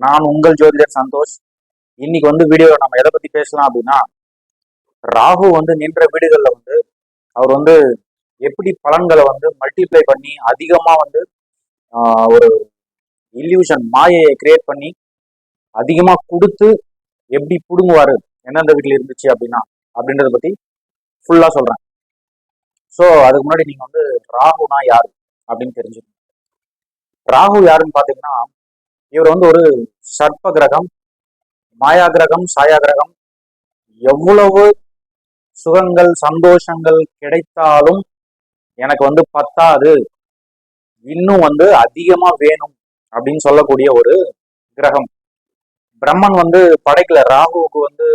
நான் உங்கள் ஜோதிடர் சந்தோஷ். இன்னைக்கு வீடியோ நம்ம எதை பத்தி பேசலாம் அப்படின்னா, ராகு நின்ற வீடுகள்ல அவர் எப்படி பலன்களை மல்டிப்ளை பண்ணி அதிகமா ஒரு இல்யூஷன் மாயையை கிரியேட் பண்ணி அதிகமா கொடுத்து எப்படி புடுங்குவாரு எந்தெந்த வீட்டுல இருந்துச்சு அப்படின்றத பத்தி ஃபுல்லா சொல்றேன். ஸோ அதுக்கு முன்னாடி நீங்க ராகுனா யாரு அப்படின்னு தெரிஞ்சுக்கணும். ராகு யாருன்னு பாத்தீங்கன்னா, இவர் ஒரு சர்ப்ப கிரகம், மாயா கிரகம், சாயா கிரகம். எவ்வளவு சுகங்கள் சந்தோஷங்கள் கிடைத்தாலும் எனக்கு பத்தாது, இன்னும் அதிகமா வேணும் அப்படின்னு சொல்லக்கூடிய ஒரு கிரகம். பிரம்மன் படைக்கல ராகுவுக்கு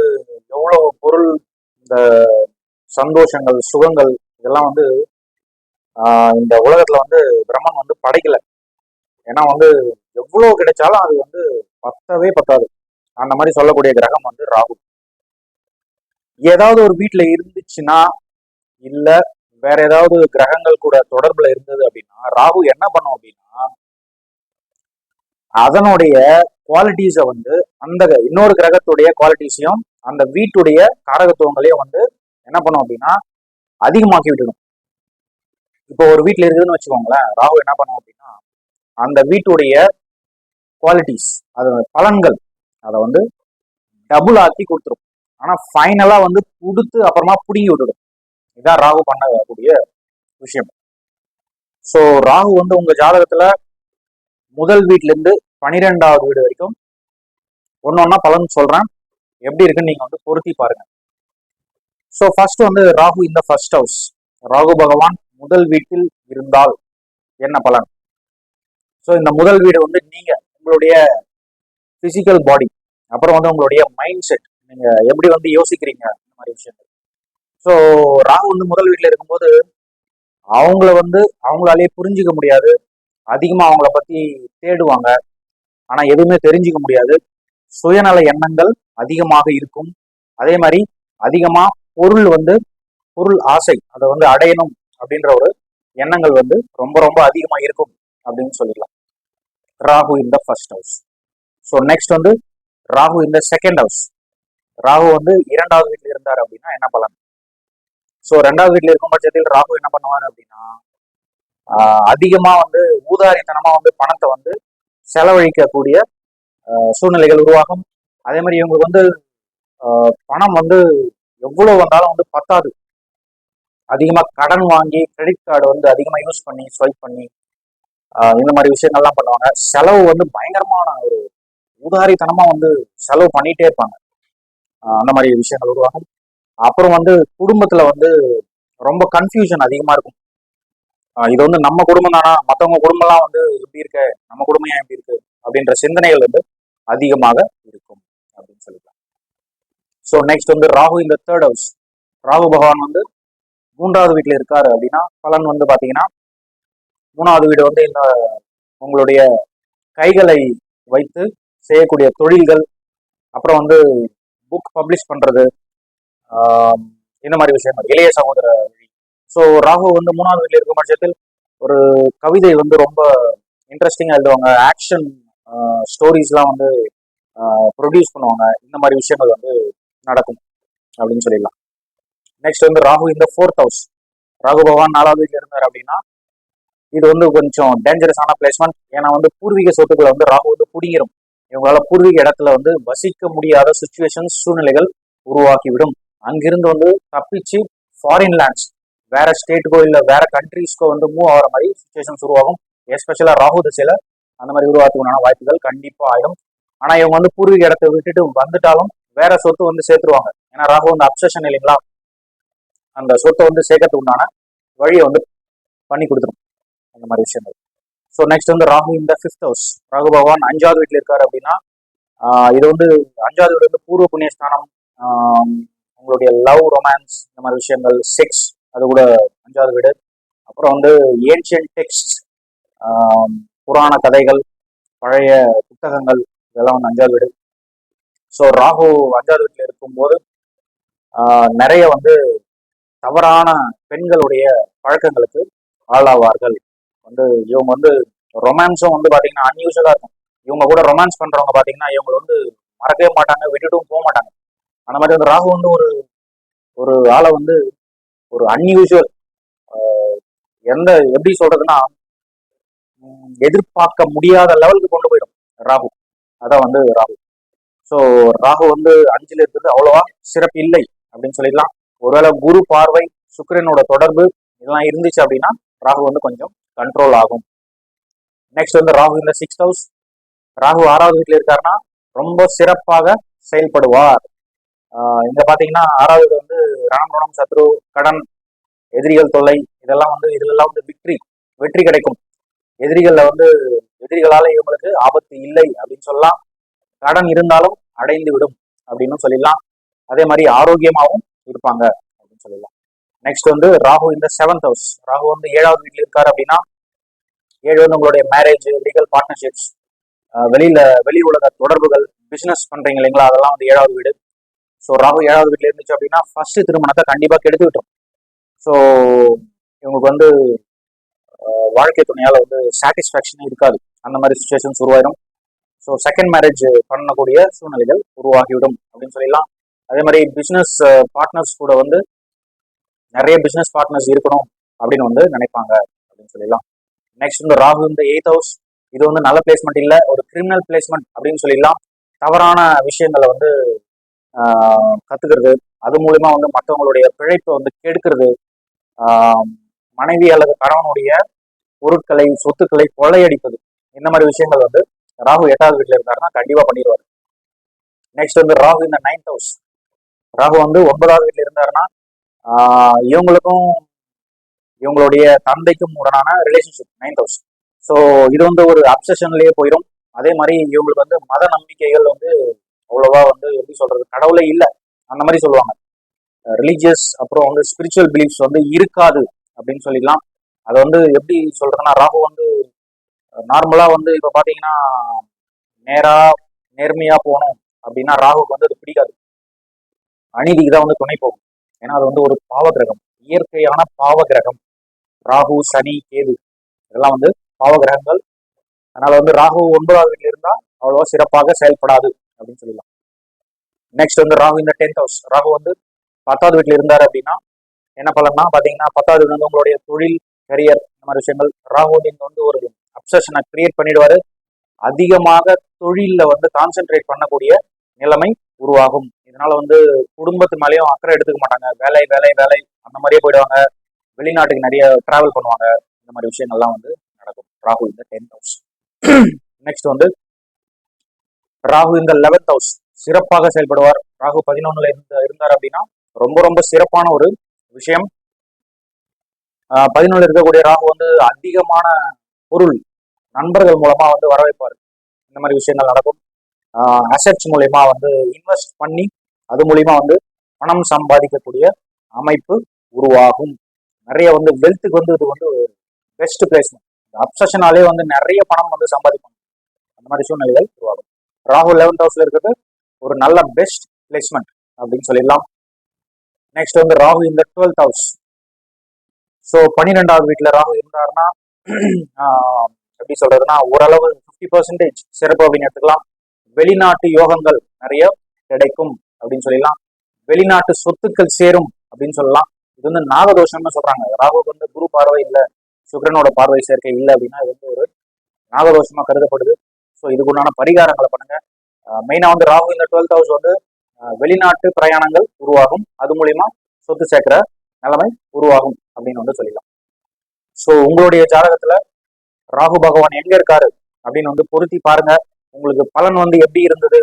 எவ்வளவு பொருள், இந்த சந்தோஷங்கள் சுகங்கள் இதெல்லாம் இந்த உலகத்துல பிரம்மன் படைக்கல. ஏன்னா எவ்வளவு கிடைச்சாலும் அது பத்தவே பத்தாது. அந்த மாதிரி சொல்லக்கூடிய கிரகம் ராகு. ஏதாவது ஒரு வீட்டுல இருந்துச்சுன்னா, இல்ல வேற ஏதாவது கிரகங்கள் கூட தொடர்புல இருந்தது அப்படின்னா, ராகு என்ன பண்ணும் அப்படின்னா, அதனுடைய குவாலிட்டிஸை அந்த இன்னொரு கிரகத்துடைய குவாலிட்டிஸையும் அந்த வீட்டுடைய காரகத்துவங்களையும் என்ன பண்ணும் அப்படின்னா அதிகமாக்கி விட்டுடும். இப்போ ஒரு வீட்டுல இருக்குதுன்னு வச்சுக்கோங்களேன், ராகு என்ன பண்ணும் அப்படின்னா அந்த வீட்டுடைய குவாலிட்டிஸ், அது பலன்கள் அதை டபுள் ஆக்கி கொடுத்துரும். ஆனா ஃபைனலா கொடுத்து அப்புறமா புடுங்கி விட்டுடும். இதுதான் ராகு பண்ணக்கூடிய விஷயம். ஸோ ராகு உங்க ஜாதகத்துல முதல் வீட்டுல இருந்து 12வது வீடு வரைக்கும் ஒன்னொன்னா பலன் சொல்றேன், எப்படி இருக்குன்னு நீங்க பொருத்தி பாருங்க. ஸோ ஃபர்ஸ்ட் ராகு இந்த ஃபர்ஸ்ட் ஹவுஸ். ராகு பகவான் முதல் வீட்டில் இருந்தால் என்ன பலன்? ஸோ இந்த முதல் வீடு நீங்க உங்களுடைய பிசிக்கல் பாடி, அப்புறம் உங்களுடைய மைண்ட் செட், நீங்க எப்படி யோசிக்கிறீங்க, இந்த மாதிரி விஷயங்கள். ஸோ ராகு முதல் வீட்டுல இருக்கும்போது அவங்கள அவங்களாலேயே புரிஞ்சுக்க முடியாது. அதிகமா அவங்கள பத்தி தேடுவாங்க, ஆனா எதுவுமே தெரிஞ்சுக்க முடியாது. சுயநல எண்ணங்கள் அதிகமாக இருக்கும். அதே மாதிரி அதிகமா பொருள் ஆசை, அதை அடையணும் அப்படின்ற ஒரு எண்ணங்கள் ரொம்ப ரொம்ப அதிகமா இருக்கும் அப்படின்னு சொல்லிடலாம். ராகு இந்த first house. So next Rahu இந்த செகண்ட் ஹவுஸ். ராகு 2வது வீட்டுல இருந்தார் அப்படின்னா என்ன பலன்? ஸோ 2வது வீட்டுல இருக்கும் பட்சத்தில் ராகு என்ன பண்ணுவார் அப்படின்னா, அதிகமா ஊதாரித்தனமா பணத்தை செலவழிக்கக்கூடிய சூழ்நிலைகள் உருவாகும். அதே மாதிரி இவங்களுக்கு பணம் எவ்வளவு வந்தாலும் பத்தாது. அதிகமா கடன் வாங்கி கிரெடிட் கார்டு அதிகமா யூஸ் பண்ணி ஸ்வைப் பண்ணி இந்த மாதிரி விஷயங்கள்லாம் பண்ணுவாங்க. செலவு பயங்கரமான ஒரு ஊதாரித்தனமா செலவு பண்ணிட்டே இருப்பாங்க. அந்த மாதிரி விஷயங்கள் உருவாகும். அப்புறம் குடும்பத்துல ரொம்ப கன்ஃபியூஷன் அதிகமா இருக்கும். இது நம்ம குடும்பம் தானா, மற்றவங்க குடும்பம்லாம் எப்படி இருக்கு, நம்ம குடும்பம் ஏன் எப்படி இருக்கு அப்படின்ற சிந்தனைகள் அதிகமாக இருக்கும் அப்படின்னு சொல்லிக்கலாம். ஸோ நெக்ஸ்ட் ராகு இந்த தேர்ட் ஹவுஸ். ராகு பகவான் 3வது வீட்டுல இருக்காரு அப்படின்னா பலன் பாத்தீங்கன்னா, 3வது வீடு இந்த உங்களுடைய கைகளை வைத்து செய்யக்கூடிய தொழில்கள், அப்புறம் புக் பப்ளிஷ் பண்றது, இந்த மாதிரி விஷயங்கள், இளைய சகோதர. ஸோ ராகு 3வது வீட்டில் இருக்கும் பட்சத்தில் ஒரு கவிதை ரொம்ப இன்ட்ரெஸ்டிங்கா எழுதுவாங்க. ஆக்ஷன் ஸ்டோரிஸ்லாம் ப்ரொடியூஸ் பண்ணுவாங்க. இந்த மாதிரி விஷயங்கள் நடக்கும் அப்படின்னு சொல்லிடலாம். நெக்ஸ்ட் ராகு இந்த 4th ஹவுஸ். ராகு பகவான் 4வது வீட்டில் இருந்தார் அப்படின்னா இது கொஞ்சம் டேஞ்சரஸான பிளேஸ்மெண்ட். ஏன்னா பூர்வீக சொத்துக்களை ராகு புடிங்கிடும். இவங்களால பூர்வீக இடத்துல வசிக்க முடியாத சுச்சுவேஷன் சூழ்நிலைகள் உருவாக்கிவிடும். அங்கிருந்து தப்பிச்சு ஃபாரின் லேண்ட்ஸ், வேற ஸ்டேட்டுக்கோ இல்ல வேற கண்ட்ரீஸ்க்கோ மூவ் ஆகிற மாதிரி சுச்சுவேஷன்ஸ் உருவாகும். எஸ்பெஷலா ராகு திசையில அந்த மாதிரி உருவாக்குவதான வாய்ப்புகள் கண்டிப்பா ஆயிடும். ஆனா இவங்க பூர்வீக இடத்தை விட்டுட்டு வந்துட்டாலும் வேற சொத்து சேர்த்துருவாங்க. ஏன்னா ராகு அப்சஷன் இல்லைங்களா, அந்த சொத்தை சேர்க்கறதுக்கு உண்டான வழியை பண்ணி கொடுத்துரும் அந்த மாதிரி விஷயங்கள். ஸோ நெக்ஸ்ட் ராகு இந்த 5th ஹவுஸ். ராகு பகவான் 5வது வீட்டுல இருக்காரு அப்படின்னா இது 5வது வீடு பூர்வ புண்ணியஸ்தானம், உங்களுடைய லவ், ரொமான்ஸ், இந்த மாதிரி விஷயங்கள், செக்ஸ், அது கூட 5வது வீடு. அப்புறம் ஏன்ஷியன்ட் டெக்ஸ்ட், புராண கதைகள், பழைய புத்தகங்கள், இதெல்லாம் 5வது வீடு. ஸோ ராகு 5வது வீட்டில் இருக்கும்போது நிறைய தவறான பெண்களுடைய பழக்கங்களுக்கு ஆளாவார்கள். இவங்க ரொமான்ஸும் பாத்தீங்கன்னா அன்யூஷுவலா இருக்கும். இவங்க கூட ரொமான்ஸ் பண்றவங்க பாத்தீங்கன்னா இவங்க வந்து மறக்கவே மாட்டாங்க, விட்டுட்டும் போக மாட்டாங்க. அந்த மாதிரி வந்து ராகு வந்து ஒரு ஒரு ஆளை வந்து ஒரு அன்யூஷுவல், எந்த எப்படி சொல்றதுன்னா எதிர்பார்க்க முடியாத லெவலுக்கு கொண்டு போயிடும் ராகு. அதான் வந்து ராகு. ஸோ ராகு வந்து 5ல இருக்கிறது அவ்வளவா சிறப்பு இல்லை அப்படின்னு சொல்லிடலாம். ஒருவேளை குரு பார்வை, சுக்கிரனோட தொடர்பு இதெல்லாம் இருந்துச்சு அப்படின்னா ராகு வந்து கொஞ்சம் கண்ட்ரோல் ஆகும். நெக்ஸ்ட் வந்து ராகு இந்த 6th ஹவுஸ். ராகு 6வது வீட்டில் இருக்காருன்னா ரொம்ப சிறப்பாக செயல்படுவார். இங்க பாத்தீங்கன்னா 6வது வந்து ரணம் ருணம் சத்ரு, கடன், எதிரிகள் தொல்லை, இதெல்லாம் வந்து இதுலெல்லாம் வந்து வெற்றி கிடைக்கும். எதிரிகளால இவங்களுக்கு ஆபத்து இல்லை அப்படின்னு சொல்லலாம். கடன் இருந்தாலும் அடைந்து விடும் அப்படின்னு சொல்லிடலாம். அதே மாதிரி ஆரோக்கியமாகவும் இருப்பாங்க அப்படின்னு சொல்லிடலாம். நெக்ஸ்ட் வந்து ராகு இந்த 7th ஹவுஸ். ராகு வந்து 7வது வீட்டில் இருக்காரு அப்படின்னா 7 வந்து உங்களுடைய மேரேஜ், லீகல் பார்ட்னர்ஷிப்ஸ், வெளி உலக தொடர்புகள், பிசினஸ் பண்றீங்க இல்லைங்களா, அதெல்லாம் வந்து 7வது வீடு. ஸோ ராகு 7வது வீட்டில் இருந்துச்சு அப்படின்னா ஃபர்ஸ்ட் திருமணத்தை கண்டிப்பா கெடுத்து விட்டோம். ஸோ இவங்களுக்கு வந்து வாழ்க்கை துணையால வந்து சாட்டிஸ்ஃபேக்ஷனே இருக்காது, அந்த மாதிரி சுச்சுவேஷன்ஸ் உருவாயிடும். ஸோ செகண்ட் மேரேஜ் பண்ணக்கூடிய சூழ்நிலைகள் உருவாகிவிடும் அப்படின்னு சொல்லலாம். அதே மாதிரி பிஸ்னஸ் பார்ட்னர்ஸ் கூட வந்து நிறைய பிஸ்னஸ் பார்ட்னர்ஸ் இருக்கணும் அப்படின்னு வந்து நினைப்பாங்க அப்படின்னு சொல்லலாம். நெக்ஸ்ட் வந்து ராகு இந்த 8th ஹவுஸ். இது வந்து நல்ல பிளேஸ்மெண்ட் இல்லை, ஒரு கிரிமினல் பிளேஸ்மெண்ட் அப்படின்னு சொல்லலாம். தவறான விஷயங்களை வந்து கத்துக்கிறது, அது மூலமா வந்து மற்றவங்களுடைய பிழைப்பை வந்து கெடுக்கிறது, மனைவி அல்லது கணவனுடைய பொருட்களை, சொத்துக்களை கொள்ளையடிப்பது, இந்த மாதிரி விஷயங்கள் வந்து ராகு 8வது வீட்டில் இருந்தாருன்னா கண்டிப்பா பண்ணிடுவாரு. நெக்ஸ்ட் வந்து ராகு இந்த 9th ஹவுஸ். ராகு வந்து 9வது வீட்டில் இருந்தாருன்னா இவங்களுக்கும் இவங்களுடைய தந்தைக்கும் உடனான ரிலேஷன்ஷிப் 9th ஹவுஸ். ஸோ இது வந்து ஒரு அப்சஷன்லயே போயிடும். அதே மாதிரி இவங்களுக்கு வந்து மத நம்பிக்கைகள் வந்து அவ்வளவா வந்து எப்படி சொல்றது, கடவுளே இல்லை அந்த மாதிரி சொல்லுவாங்க. ரிலீஜியஸ் அப்புறம் வந்து ஸ்பிரிச்சுவல் பிலீஃப்ஸ் வந்து இருக்காது அப்படின்னு சொல்லிக்கலாம். அதை வந்து எப்படி சொல்றேன்னா, ராகு வந்து நார்மலா வந்து இப்ப பாத்தீங்கன்னா நேர்மையா போகணும் அப்படின்னா ராகுக்கு வந்து அது பிடிக்காது. அநீதிக்கு தான் வந்து துணை போகும். ஏன்னா அது வந்து ஒரு பாவ கிரகம், இயற்கையான பாவ கிரகம். ராகு, சனி, கேது இதெல்லாம் வந்து பாவ கிரகங்கள். அதனால வந்து ராகு 9வது வீட்டில் இருந்தா அவ்வளவா சிறப்பாக செயல்படாது அப்படின்னு சொல்லலாம். நெக்ஸ்ட் வந்து ராகு இந்த 10th ஹவுஸ். ராகு வந்து 10வது வீட்டில் இருந்தாரு அப்படின்னா என்ன பலன்னா பாத்தீங்கன்னா 10வது வீடு வந்து உங்களுடைய தொழில், கரியர், இந்த மாதிரி விஷயங்கள். ராகு நீங்க வந்து ஒரு அப்சஷனை கிரியேட் பண்ணிடுவாரு. அதிகமாக தொழில வந்து கான்சென்ட்ரேட் பண்ணக்கூடிய நிலைமை உருவாகும். இதனால வந்து குடும்பத்து மேலேயும் அக்கறை எடுத்துக்க மாட்டாங்க. வேலை வேலை வேலை அந்த மாதிரியே போயிடுவாங்க. வெளிநாட்டுக்கு நிறைய டிராவல் பண்ணுவாங்க. இந்த மாதிரி விஷயங்கள்லாம் வந்து நடக்கும் ராகு இந்த 10th ஹவுஸ். நெக்ஸ்ட் வந்து ராகு இந்த 11th ஹவுஸ். சிறப்பாக செயல்படுவார். ராகு 11ல இருந்தார் அப்படின்னா ரொம்ப ரொம்ப சிறப்பான ஒரு விஷயம். 11ல இருக்கக்கூடிய ராகு வந்து அதிகமான பொருள் நண்பர்கள் மூலமா வந்து வரவைப்பார். இந்த மாதிரி விஷயங்கள் நடக்கும். அசெட்ஸ் மூலயமா வந்து இன்வெஸ்ட் பண்ணி அது மூலியமா வந்து பணம் சம்பாதிக்கக்கூடிய அமைப்பு உருவாகும். நிறைய வந்து வெல்த்துக்கு வந்து இது வந்து பெஸ்ட் பிளேஸ்மெண்ட். அப்சஷனாலே வந்து நிறைய பணம் வந்து சம்பாதிப்பாங்க. அந்த மாதிரி சூழ்நிலைகள் உருவாகும். ராகு 11th ஹவுஸ்ல இருக்கிறது ஒரு நல்ல பெஸ்ட் பிளேஸ்மெண்ட் அப்படின்னு சொல்லிடலாம். நெக்ஸ்ட் வந்து ராகு இந்த 12th ஹவுஸ். ஸோ 12வது வீட்டில் ராகு இருந்தாருன்னா எப்படி சொல்றதுன்னா ஓரளவு 50% சிறப்பு அப்படின்னு எடுத்துக்கலாம். வெளிநாட்டு யோகங்கள் நிறைய கிடைக்கும் அப்படின்னு சொல்லலாம். வெளிநாட்டு சொத்துக்கள் சேரும் அப்படின்னு சொல்லலாம். இது வந்து நாகதோஷம்னு சொல்றாங்க. ராகுக்கு வந்து குரு பார்வை இல்லை, சுக்கிரனோட பார்வை சேர்க்கை இல்லை அப்படின்னா இது வந்து ஒரு நாகதோஷமா கருதப்படுது. ஸோ இதுக்குண்டான பரிகாரங்களை பண்ணுங்க. மெயினா வந்து ராகு இந்த 12th ஹவுஸ் வந்து வெளிநாட்டு பிரயாணங்கள் உருவாகும். அது மூலியமா சொத்து சேர்க்கிற நிலைமை உருவாகும் அப்படின்னு வந்து சொல்லலாம். ஸோ உங்களுடைய ஜாதகத்துல ராகு பகவான் எங்க இருக்காரு அப்படின்னு வந்து பொருத்தி பாருங்க. உங்களுக்கு பலன் வந்து எப்படி இருந்தது,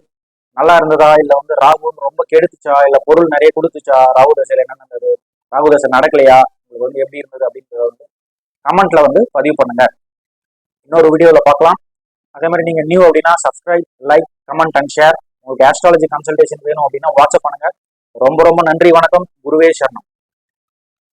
நல்லா இருந்ததா, இல்ல வந்து ராகு ரொம்ப கெடுத்துச்சா, இல்ல பொருள் நிறைய கொடுத்துச்சா, ராகு தசையில என்ன நடந்தது, ராகு தசை நடக்கலையா, உங்களுக்கு வந்து எப்படி இருந்தது அப்படின்றத வந்து கமெண்ட்ல வந்து பதிவு பண்ணுங்க. இன்னொரு வீடியோல பார்க்கலாம். அதே மாதிரி நீங்க நியூ அப்படின்னா subscribe, like, comment and share. உங்களுக்கு ஆஸ்ட்ராலஜி கன்சல்டேஷன் வேணும் அப்படின்னா வாட்ஸ்அப் பண்ணுங்க. ரொம்ப ரொம்ப நன்றி. வணக்கம். குருவே சரணம்.